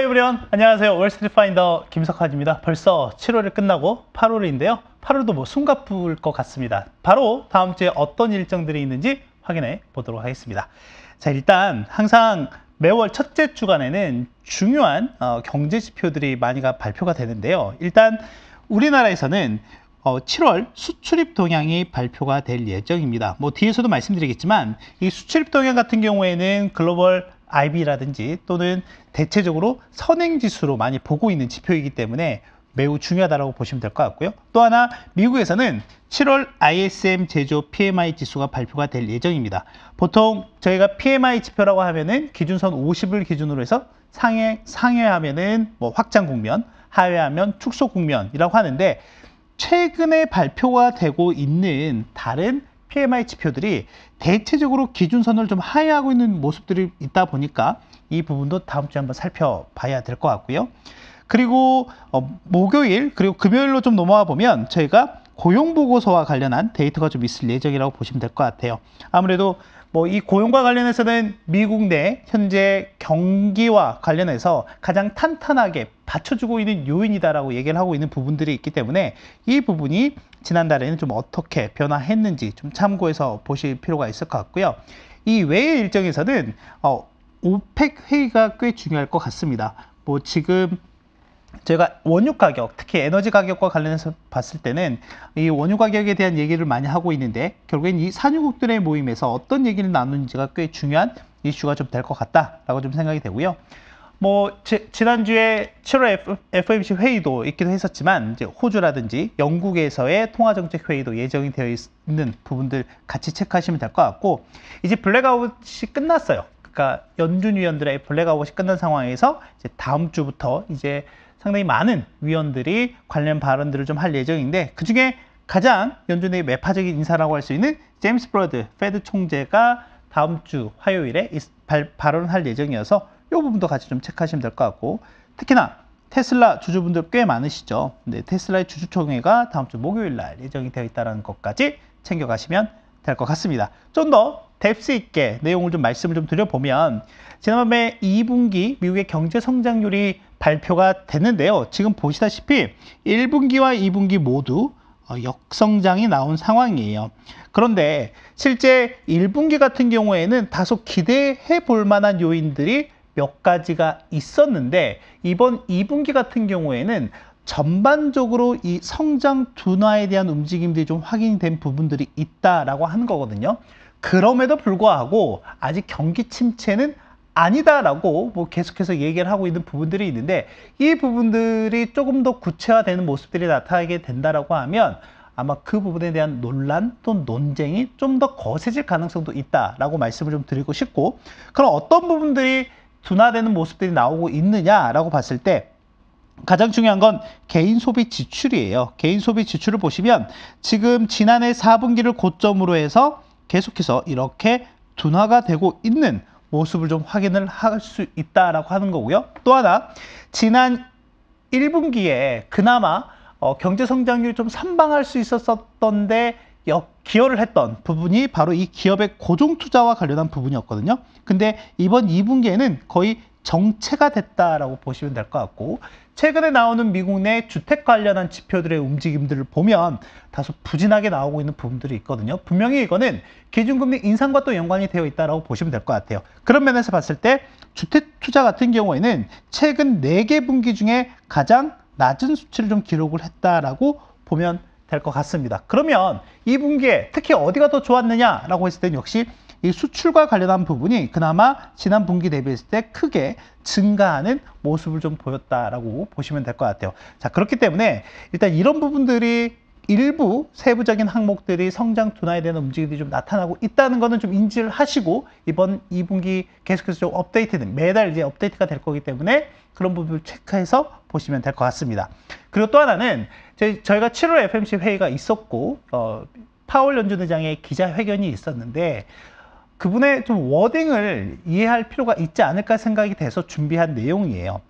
에브리원, 안녕하세요. 월스트리트 파인더 김석환입니다. 벌써 7월이 끝나고 8월인데요. 8월도 뭐 숨가쁠 것 같습니다. 바로 다음 주에 어떤 일정들이 있는지 확인해 보도록 하겠습니다. 자, 일단 항상 매월 첫째 주간에는 중요한 경제 지표들이 많이가 발표가 되는데요. 일단 우리나라에서는 7월 수출입 동향이 발표가 될 예정입니다. 뭐 뒤에서도 말씀드리겠지만 이 수출입 동향 같은 경우에는 글로벌 IB라든지 또는 대체적으로 선행지수로 많이 보고 있는 지표이기 때문에 매우 중요하다고 보시면 될 것 같고요. 또 하나 미국에서는 7월 ISM 제조 PMI 지수가 발표가 될 예정입니다. 보통 저희가 PMI 지표라고 하면은 기준선 50을 기준으로 해서 상회하면은 뭐 확장 국면, 하회하면 축소 국면이라고 하는데 최근에 발표가 되고 있는 다른 PMI 지표들이 대체적으로 기준선을 좀 하회하고 있는 모습들이 있다 보니까 이 부분도 다음 주에 한번 살펴봐야 될 것 같고요. 그리고 목요일 그리고 금요일로 좀 넘어와 보면 저희가 고용보고서와 관련한 데이터가 좀 있을 예정이라고 보시면 될 것 같아요. 아무래도 뭐 이 고용과 관련해서는 미국 내 현재 경기와 관련해서 가장 탄탄하게 받쳐주고 있는 요인이다라고 얘기를 하고 있는 부분들이 있기 때문에 이 부분이 지난달에는 좀 어떻게 변화했는지 좀 참고해서 보실 필요가 있을 것 같고요. 이 외의 일정에서는 오펙 회의가 꽤 중요할 것 같습니다. 뭐 지금 제가 원유 가격, 특히 에너지 가격과 관련해서 봤을 때는 이 원유 가격에 대한 얘기를 많이 하고 있는데 결국엔 이 산유국들의 모임에서 어떤 얘기를 나누는지가 꽤 중요한 이슈가 좀 될 것 같다라고 좀 생각이 되고요. 뭐 지난주에 7월 FOMC 회의도 있기도 했었지만 이제 호주라든지 영국에서의 통화정책 회의도 예정이 되어 있는 부분들 같이 체크하시면 될 것 같고 이제 블랙아웃이 끝났어요. 그러니까 연준 위원들의 블랙아웃이 끝난 상황에서 이제 다음 주부터 이제 상당히 많은 위원들이 관련 발언들을 좀 할 예정인데 그중에 가장 연준의 매파적인 인사라고 할 수 있는 제임스 브러드 페드 총재가 다음 주 화요일에 발언을 할 예정이어서 이 부분도 같이 좀 체크하시면 될 것 같고 특히나 테슬라 주주분들 꽤 많으시죠. 근데 테슬라의 주주총회가 다음 주 목요일 날 예정이 되어 있다는 것까지 챙겨가시면 될 것 같습니다. 좀 더 뎁스 있게 내용을 좀 말씀을 좀 드려보면 지난번에 2분기 미국의 경제 성장률이 발표가 됐는데요. 지금 보시다시피 1분기와 2분기 모두 역성장이 나온 상황이에요. 그런데 실제 1분기 같은 경우에는 다소 기대해 볼 만한 요인들이 몇 가지가 있었는데 이번 2분기 같은 경우에는 전반적으로 이 성장 둔화에 대한 움직임들이 좀 확인된 부분들이 있다라고 하는 거거든요. 그럼에도 불구하고 아직 경기 침체는 아니다라고 뭐 계속해서 얘기를 하고 있는 부분들이 있는데 이 부분들이 조금 더 구체화되는 모습들이 나타나게 된다라고 하면 아마 그 부분에 대한 논란 또는 논쟁이 좀 더 거세질 가능성도 있다라고 말씀을 좀 드리고 싶고 그럼 어떤 부분들이 둔화되는 모습들이 나오고 있느냐라고 봤을 때 가장 중요한 건 개인 소비 지출이에요. 개인 소비 지출을 보시면 지금 지난해 4분기를 고점으로 해서 계속해서 이렇게 둔화가 되고 있는 모습을 좀 확인을 할 수 있다라고 하는 거고요. 또 하나 지난 1분기에 그나마 경제 성장률이 좀 선방할 수 있었던데 기여를 했던 부분이 바로 이 기업의 고정 투자와 관련한 부분이었거든요. 근데 이번 2분기에는 거의 정체가 됐다라고 보시면 될 것 같고 최근에 나오는 미국 내 주택 관련한 지표들의 움직임들을 보면 다소 부진하게 나오고 있는 부분들이 있거든요. 분명히 이거는 기준금리 인상과 또 연관이 되어 있다고 보시면 될 것 같아요. 그런 면에서 봤을 때 주택 투자 같은 경우에는 최근 4개 분기 중에 가장 낮은 수치를 좀 기록을 했다라고 보면 될 것 같습니다. 그러면 이 분기에 특히 어디가 더 좋았느냐라고 했을 때는 역시 이 수출과 관련한 부분이 그나마 지난 분기 대비했을 때 크게 증가하는 모습을 좀 보였다라고 보시면 될 것 같아요. 자, 그렇기 때문에 일단 이런 부분들이 일부 세부적인 항목들이 성장 둔화에 대한 움직임이 좀 나타나고 있다는 거는 좀 인지를 하시고 이번 2분기 계속해서 좀 업데이트는 매달 이제 업데이트가 될 거기 때문에 그런 부분을 체크해서 보시면 될 것 같습니다. 그리고 또 하나는 저희가 7월 FOMC 회의가 있었고 파월 연준 의장의 기자회견이 있었는데 그분의 좀 워딩을 이해할 필요가 있지 않을까 생각이 돼서 준비한 내용이에요.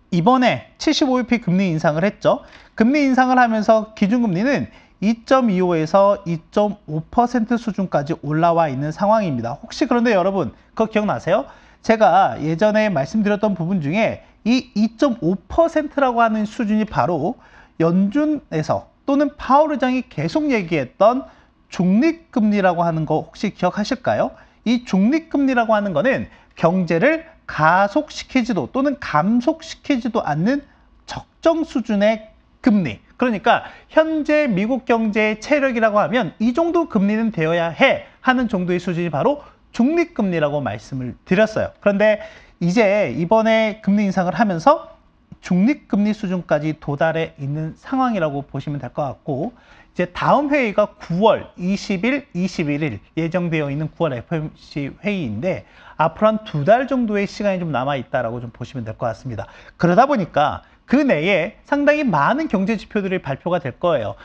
이번에 75bp 금리 인상을 했죠. 금리 인상을 하면서 기준금리는 2.25에서 2.5% 수준까지 올라와 있는 상황입니다. 혹시 그런데 여러분 그거 기억나세요? 제가 예전에 말씀드렸던 부분 중에 이 2.5%라고 하는 수준이 바로 연준에서 또는 파월 의장이 계속 얘기했던 중립금리라고 하는 거 혹시 기억하실까요? 이 중립금리라고 하는 거는 경제를 가속시키지도 또는 감속시키지도 않는 적정 수준의 금리. 그러니까 현재 미국 경제의 체력이라고 하면 이 정도 금리는 되어야 해 하는 정도의 수준이 바로 중립금리라고 말씀을 드렸어요. 그런데 이제 이번에 금리 인상을 하면서 중립금리 수준까지 도달해 있는 상황이라고 보시면 될 것 같고, 이제 다음 회의가 9월 20일, 21일 예정되어 있는 9월 FOMC 회의인데 앞으로 한 2달 정도의 시간이 좀 남아 있다라고 좀 보시면 될 것 같습니다. 그러다 보니까 그 내에 상당히 많은 경제 지표들이 발표가 될 거예요.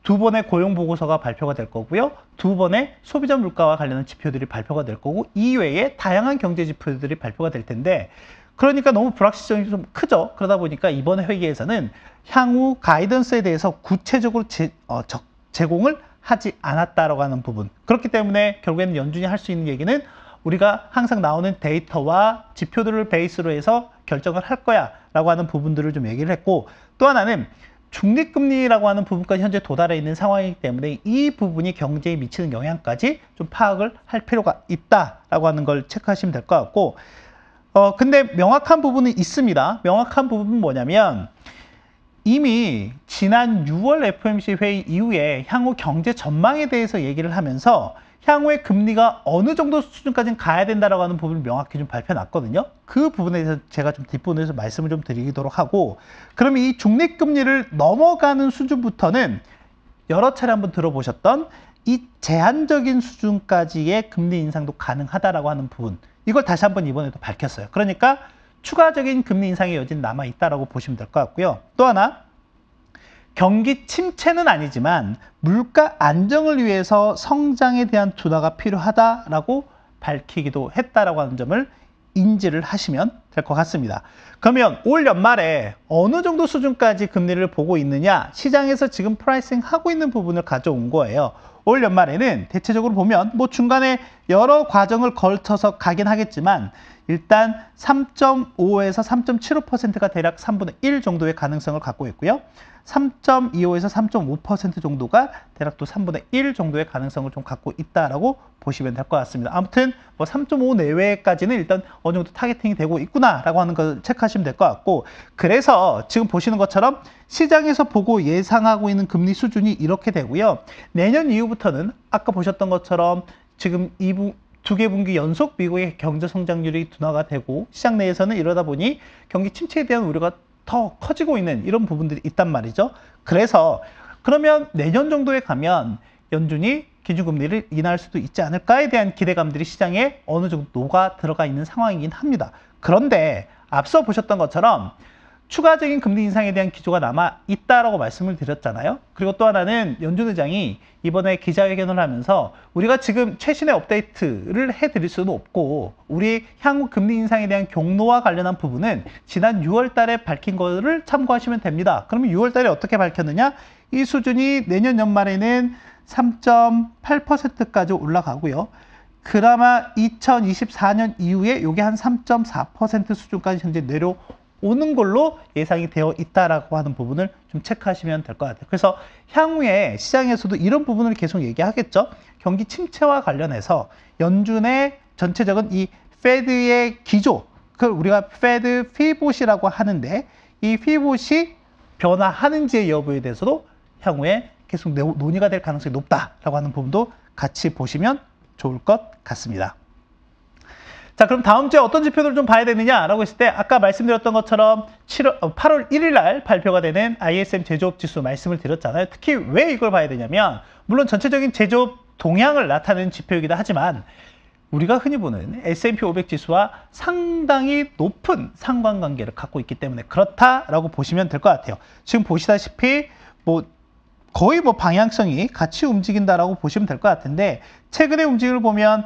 2번의 고용 보고서가 발표가 될 거고요. 2번의 소비자 물가와 관련한 지표들이 발표가 될 거고, 이외에 다양한 경제 지표들이 발표가 될 텐데, 그러니까 너무 불확실성이 좀 크죠. 그러다 보니까 이번 회의에서는 향후 가이던스에 대해서 구체적으로 제공을 하지 않았다라고 하는 부분. 그렇기 때문에 결국에는 연준이 할 수 있는 얘기는 우리가 항상 나오는 데이터와 지표들을 베이스로 해서 결정을 할 거야 라고 하는 부분들을 좀 얘기를 했고, 또 하나는 중립금리라고 하는 부분까지 현재 도달해 있는 상황이기 때문에 이 부분이 경제에 미치는 영향까지 좀 파악을 할 필요가 있다라고 하는 걸 체크하시면 될 것 같고, 근데 명확한 부분은 있습니다. 명확한 부분은 뭐냐면 이미 지난 6월 FOMC 회의 이후에 향후 경제 전망에 대해서 얘기를 하면서 향후의 금리가 어느 정도 수준까지는 가야 된다라고 하는 부분을 명확히 좀 발표해놨거든요. 그 부분에 대해서 제가 좀 뒷부분에서 말씀을 좀 드리도록 하고, 그러면 이 중립금리를 넘어가는 수준부터는 여러 차례 한번 들어보셨던 이 제한적인 수준까지의 금리 인상도 가능하다라고 하는 부분, 이걸 다시 한번 이번에도 밝혔어요. 그러니까 추가적인 금리 인상의 여지는 남아있다라고 보시면 될 것 같고요. 또 하나, 경기 침체는 아니지만 물가 안정을 위해서 성장에 대한 둔화가 필요하다라고 밝히기도 했다라고 하는 점을 인지를 하시면 될 것 같습니다. 그러면 올 연말에 어느 정도 수준까지 금리를 보고 있느냐, 시장에서 지금 프라이싱 하고 있는 부분을 가져온 거예요. 올 연말에는 대체적으로 보면 뭐 중간에 여러 과정을 걸쳐서 가긴 하겠지만 일단 3.5에서 3.75%가 대략 3분의 1 정도의 가능성을 갖고 있고요. 3.25에서 3.5% 정도가 대략 또 3분의 1 정도의 가능성을 좀 갖고 있다라고 보시면 될 것 같습니다. 아무튼 뭐 3.5 내외까지는 일단 어느 정도 타겟팅이 되고 있구나라고 하는 걸 체크하시면 될 것 같고, 그래서 지금 보시는 것처럼 시장에서 보고 예상하고 있는 금리 수준이 이렇게 되고요. 내년 이후부터는 아까 보셨던 것처럼 지금 2개 분기 연속 미국의 경제 성장률이 둔화가 되고 시장 내에서는 이러다 보니 경기 침체에 대한 우려가 더 커지고 있는 이런 부분들이 있단 말이죠. 그래서 그러면 내년 정도에 가면 연준이 기준금리를 인하할 수도 있지 않을까에 대한 기대감들이 시장에 어느 정도 녹아 들어가 있는 상황이긴 합니다. 그런데 앞서 보셨던 것처럼 추가적인 금리 인상에 대한 기조가 남아 있다라고 말씀을 드렸잖아요. 그리고 또 하나는 연준 의장이 이번에 기자회견을 하면서 우리가 지금 최신의 업데이트를 해드릴 수는 없고 우리 향후 금리 인상에 대한 경로와 관련한 부분은 지난 6월 달에 밝힌 거를 참고하시면 됩니다. 그러면 6월 달에 어떻게 밝혔느냐? 이 수준이 내년 연말에는 3.8%까지 올라가고요. 그나마 2024년 이후에 이게 한 3.4% 수준까지 현재 내려오는 걸로 예상이 되어 있다라고 하는 부분을 좀 체크하시면 될 것 같아요. 그래서 향후에 시장에서도 이런 부분을 계속 얘기하겠죠. 경기 침체와 관련해서 연준의 전체적인 이 페드의 기조, 그걸 우리가 페드 피봇이라고 하는데 이 피봇이 변화하는지의 여부에 대해서도 향후에 계속 논의가 될 가능성이 높다라고 하는 부분도 같이 보시면 좋을 것 같습니다. 자, 그럼 다음 주에 어떤 지표들을 좀 봐야 되느냐라고 했을 때 아까 말씀드렸던 것처럼 8월 1일 날 발표가 되는 ISM 제조업 지수 말씀을 드렸잖아요. 특히 왜 이걸 봐야 되냐면 물론 전체적인 제조업 동향을 나타내는 지표이기도 하지만 우리가 흔히 보는 S&P 500 지수와 상당히 높은 상관관계를 갖고 있기 때문에 그렇다라고 보시면 될 것 같아요. 지금 보시다시피 거의 방향성이 같이 움직인다라고 보시면 될 것 같은데 최근의 움직임을 보면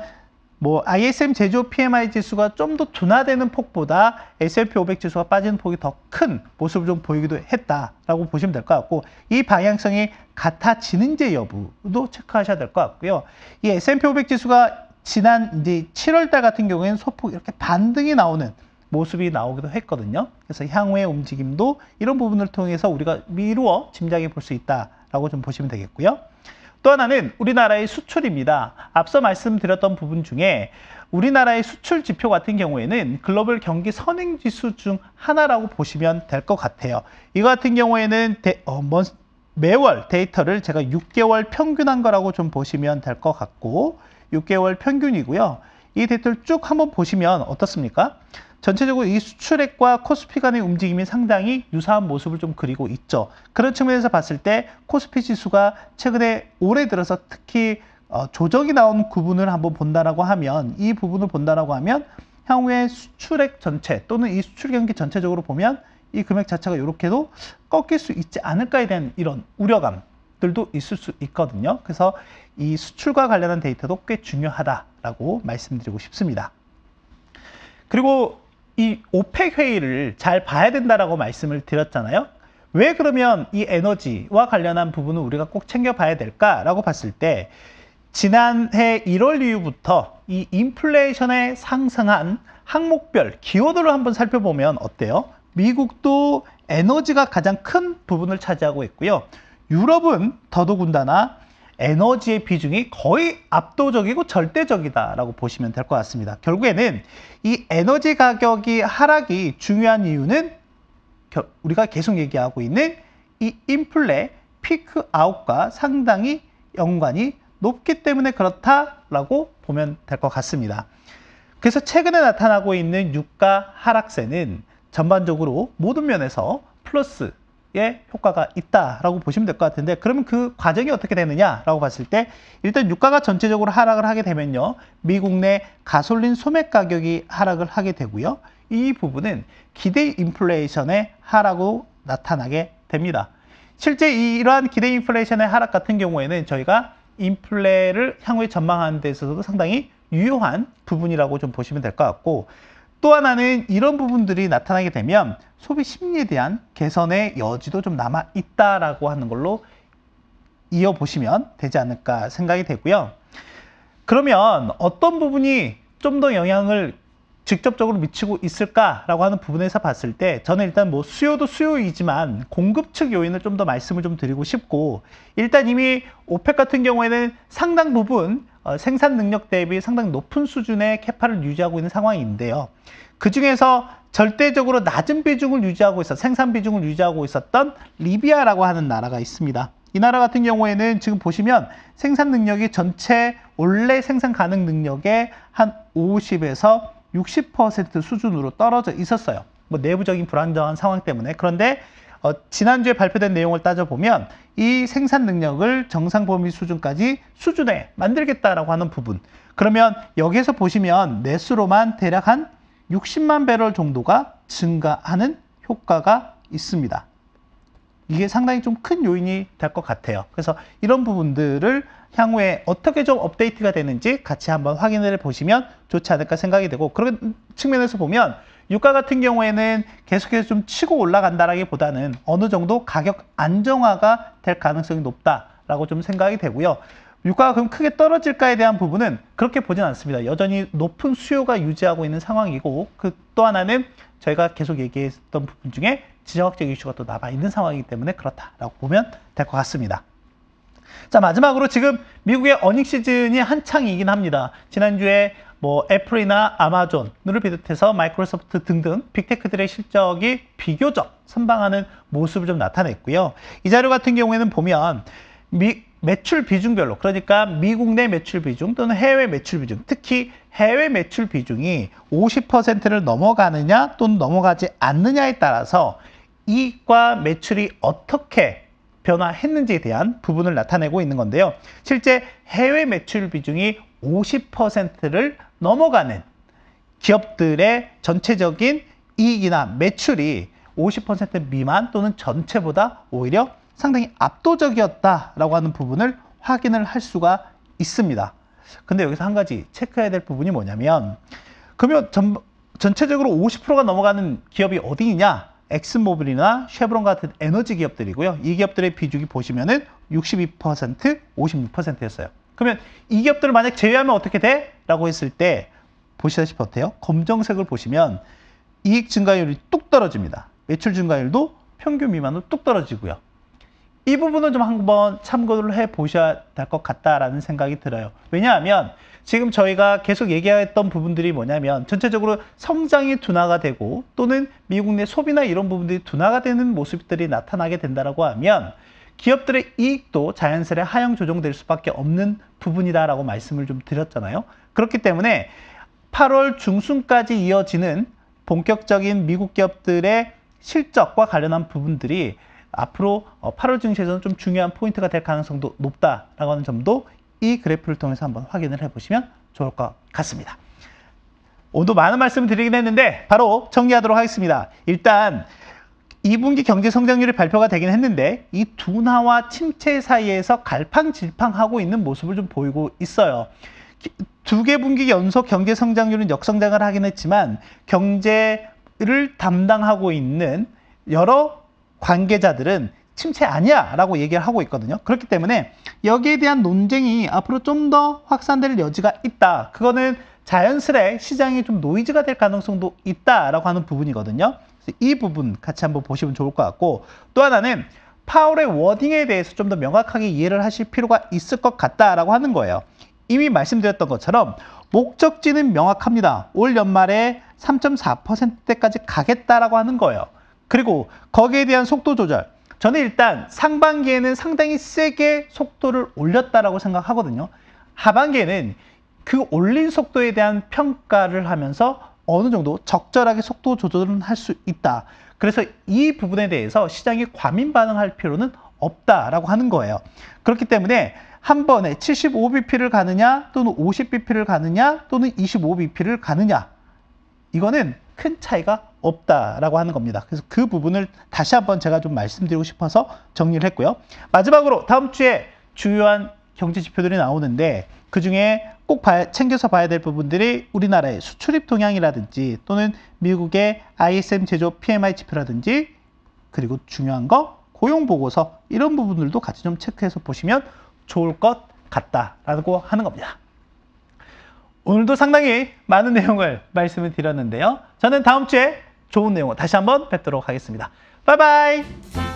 ISM 제조업 PMI 지수가 좀 더 둔화되는 폭보다 S&P 500 지수가 빠지는 폭이 더 큰 모습을 좀 보이기도 했다라고 보시면 될 것 같고 이 방향성이 같아지는지 여부도 체크하셔야 될 것 같고요. 이 S&P 500 지수가 지난 이제 7월 달 같은 경우에는 소폭 이렇게 반등이 나오는 모습이 나오기도 했거든요. 그래서 향후의 움직임도 이런 부분을 통해서 우리가 미루어 짐작해 볼 수 있다라고 좀 보시면 되겠고요. 또 하나는 우리나라의 수출입니다. 앞서 말씀드렸던 부분 중에 우리나라의 수출 지표 같은 경우에는 글로벌 경기 선행지수 중 하나라고 보시면 될 것 같아요. 이거 같은 경우에는 매월 데이터를 제가 6개월 평균한 거라고 좀 보시면 될 것 같고 6개월 평균이고요. 이 데이터를 쭉 한번 보시면 어떻습니까? 전체적으로 이 수출액과 코스피 간의 움직임이 상당히 유사한 모습을 좀 그리고 있죠. 그런 측면에서 봤을 때 코스피 지수가 최근에 올해 들어서 특히 조정이 나온 부분을 한번 본다라고 하면 이 부분을 본다라고 하면 향후에 수출액 전체 또는 이 수출 경기 전체적으로 보면 이 금액 자체가 이렇게도 꺾일 수 있지 않을까에 대한 이런 우려감들도 있을 수 있거든요. 그래서 이 수출과 관련한 데이터도 꽤 중요하다라고 말씀드리고 싶습니다. 그리고 이 오펙 회의를 잘 봐야 된다라고 말씀을 드렸잖아요. 왜 그러면 이 에너지와 관련한 부분을 우리가 꼭 챙겨봐야 될까라고 봤을 때 지난해 1월 이후부터 이 인플레이션에 상승한 항목별 기호들을 한번 살펴보면 어때요? 미국도 에너지가 가장 큰 부분을 차지하고 있고요. 유럽은 더더군다나 에너지의 비중이 거의 압도적이고 절대적이다라고 보시면 될 것 같습니다. 결국에는 이 에너지 가격이 하락이 중요한 이유는 우리가 계속 얘기하고 있는 이 인플레 피크 아웃과 상당히 연관이 높기 때문에 그렇다라고 보면 될 것 같습니다. 그래서 최근에 나타나고 있는 유가 하락세는 전반적으로 모든 면에서 플러스의 효과가 있다라고 보시면 될 것 같은데 그러면 그 과정이 어떻게 되느냐라고 봤을 때 일단 유가가 전체적으로 하락을 하게 되면요. 미국 내 가솔린 소매 가격이 하락을 하게 되고요. 이 부분은 기대 인플레이션의 하락으로 나타나게 됩니다. 실제 이러한 기대 인플레이션의 하락 같은 경우에는 저희가 인플레를 향후에 전망하는 데 있어서도 상당히 유효한 부분이라고 좀 보시면 될 것 같고 또 하나는 이런 부분들이 나타나게 되면 소비 심리에 대한 개선의 여지도 좀 남아 있다라고 하는 걸로 이어보시면 되지 않을까 생각이 되고요. 그러면 어떤 부분이 좀 더 영향을 직접적으로 미치고 있을까라고 하는 부분에서 봤을 때 저는 일단 뭐 수요도 수요이지만 공급 측 요인을 좀 더 말씀을 좀 드리고 싶고 일단 이미 오펙 같은 경우에는 상당 부분 생산 능력 대비 상당히 높은 수준의 캐파를 유지하고 있는 상황인데요. 그 중에서 절대적으로 낮은 비중을 유지하고 생산 비중을 유지하고 있었던 리비아라고 하는 나라가 있습니다. 이 나라 같은 경우에는 지금 보시면 생산 능력이 전체 원래 생산 가능 능력의 한 50에서 60% 수준으로 떨어져 있었어요. 뭐 내부적인 불안정한 상황 때문에. 그런데 지난주에 발표된 내용을 따져보면 이 생산 능력을 정상 범위 수준에 만들겠다라고 하는 부분. 그러면 여기에서 보시면 내수로만 대략 한 60만 배럴 정도가 증가하는 효과가 있습니다. 이게 상당히 좀 큰 요인이 될 것 같아요. 그래서 이런 부분들을 향후에 어떻게 좀 업데이트가 되는지 같이 한번 확인을 보시면 좋지 않을까 생각이 되고 그런 측면에서 보면 유가 같은 경우에는 계속해서 좀 치고 올라간다라기보다는 어느 정도 가격 안정화가 될 가능성이 높다라고 좀 생각이 되고요. 유가가 그럼 크게 떨어질까에 대한 부분은 그렇게 보진 않습니다. 여전히 높은 수요가 유지하고 있는 상황이고 또 하나는 저희가 계속 얘기했던 부분 중에 지정학적 이슈가 또 남아있는 상황이기 때문에 그렇다라고 보면 될 것 같습니다. 자, 마지막으로 지금 미국의 어닝 시즌이 한창이긴 합니다. 지난주에 뭐 애플이나 아마존을 비롯해서 마이크로소프트 등등 빅테크들의 실적이 비교적 선방하는 모습을 좀 나타냈고요. 이 자료 같은 경우에는 보면 매출 비중별로 그러니까 미국 내 매출 비중 또는 해외 매출 비중 특히 해외 매출 비중이 50%를 넘어가느냐 또는 넘어가지 않느냐에 따라서 이익과 매출이 어떻게 변화했는지에 대한 부분을 나타내고 있는 건데요. 실제 해외 매출 비중이 50%를 넘어가는 기업들의 전체적인 이익이나 매출이 50% 미만 또는 전체보다 오히려 상당히 압도적이었다라고 하는 부분을 확인을 할 수가 있습니다. 근데 여기서 한 가지 체크해야 될 부분이 뭐냐면 그러면 전체적으로 50%가 넘어가는 기업이 어디 있냐? 엑슨모빌이나 쉐브론 같은 에너지 기업들이고요. 이 기업들의 비중이 보시면은 62%, 56%였어요. 그러면 이 기업들을 만약 제외하면 어떻게 돼? 라고 했을 때 보시다시피 어때요? 검정색을 보시면 이익 증가율이 뚝 떨어집니다. 매출 증가율도 평균 미만으로 뚝 떨어지고요. 이 부분은 좀 한번 참고를 해보셔야 될 것 같다라는 생각이 들어요. 왜냐하면 지금 저희가 계속 얘기했던 부분들이 뭐냐면 전체적으로 성장이 둔화가 되고 또는 미국 내 소비나 이런 부분들이 둔화가 되는 모습들이 나타나게 된다고 하면 기업들의 이익도 자연스레 하향 조정될 수밖에 없는 부분이다라고 말씀을 좀 드렸잖아요. 그렇기 때문에 8월 중순까지 이어지는 본격적인 미국 기업들의 실적과 관련한 부분들이 앞으로 8월 증시에서는 좀 중요한 포인트가 될 가능성도 높다라고 하는 점도 이 그래프를 통해서 한번 확인을 해보시면 좋을 것 같습니다. 오늘도 많은 말씀을 드리긴 했는데 바로 정리하도록 하겠습니다. 일단 2분기 경제 성장률이 발표가 되긴 했는데 이 둔화와 침체 사이에서 갈팡질팡하고 있는 모습을 좀 보이고 있어요. 두 개 분기 연속 경제 성장률은 역성장을 하긴 했지만 경제를 담당하고 있는 여러 관계자들은 침체 아니야 라고 얘기를 하고 있거든요. 그렇기 때문에 여기에 대한 논쟁이 앞으로 좀 더 확산될 여지가 있다. 그거는 자연스레 시장이 좀 노이즈가 될 가능성도 있다라고 하는 부분이거든요. 그래서 이 부분 같이 한번 보시면 좋을 것 같고, 또 하나는 파월의 워딩에 대해서 좀 더 명확하게 이해를 하실 필요가 있을 것 같다라고 하는 거예요. 이미 말씀드렸던 것처럼 목적지는 명확합니다. 올 연말에 3.4%대까지 가겠다라고 하는 거예요. 그리고 거기에 대한 속도 조절. 저는 일단 상반기에는 상당히 세게 속도를 올렸다라고 생각하거든요. 하반기에는 그 올린 속도에 대한 평가를 하면서 어느 정도 적절하게 속도 조절은 할 수 있다. 그래서 이 부분에 대해서 시장이 과민 반응할 필요는 없다라고 하는 거예요. 그렇기 때문에 한 번에 75bp를 가느냐 또는 50bp를 가느냐 또는 25bp를 가느냐, 이거는 큰 차이가 없다라고 하는 겁니다. 그래서 그 부분을 다시 한번 제가 좀 말씀드리고 싶어서 정리를 했고요. 마지막으로 다음 주에 주요한 경제 지표들이 나오는데 그중에 꼭 챙겨서 봐야 될 부분들이 우리나라의 수출입 동향이라든지 또는 미국의 ISM 제조업 PMI 지표라든지, 그리고 중요한 거 고용 보고서, 이런 부분들도 같이 좀 체크해서 보시면 좋을 것 같다라고 하는 겁니다. 오늘도 상당히 많은 내용을 말씀을 드렸는데요. 저는 다음 주에 좋은 내용으로 다시 한번 뵙도록 하겠습니다. 바이바이!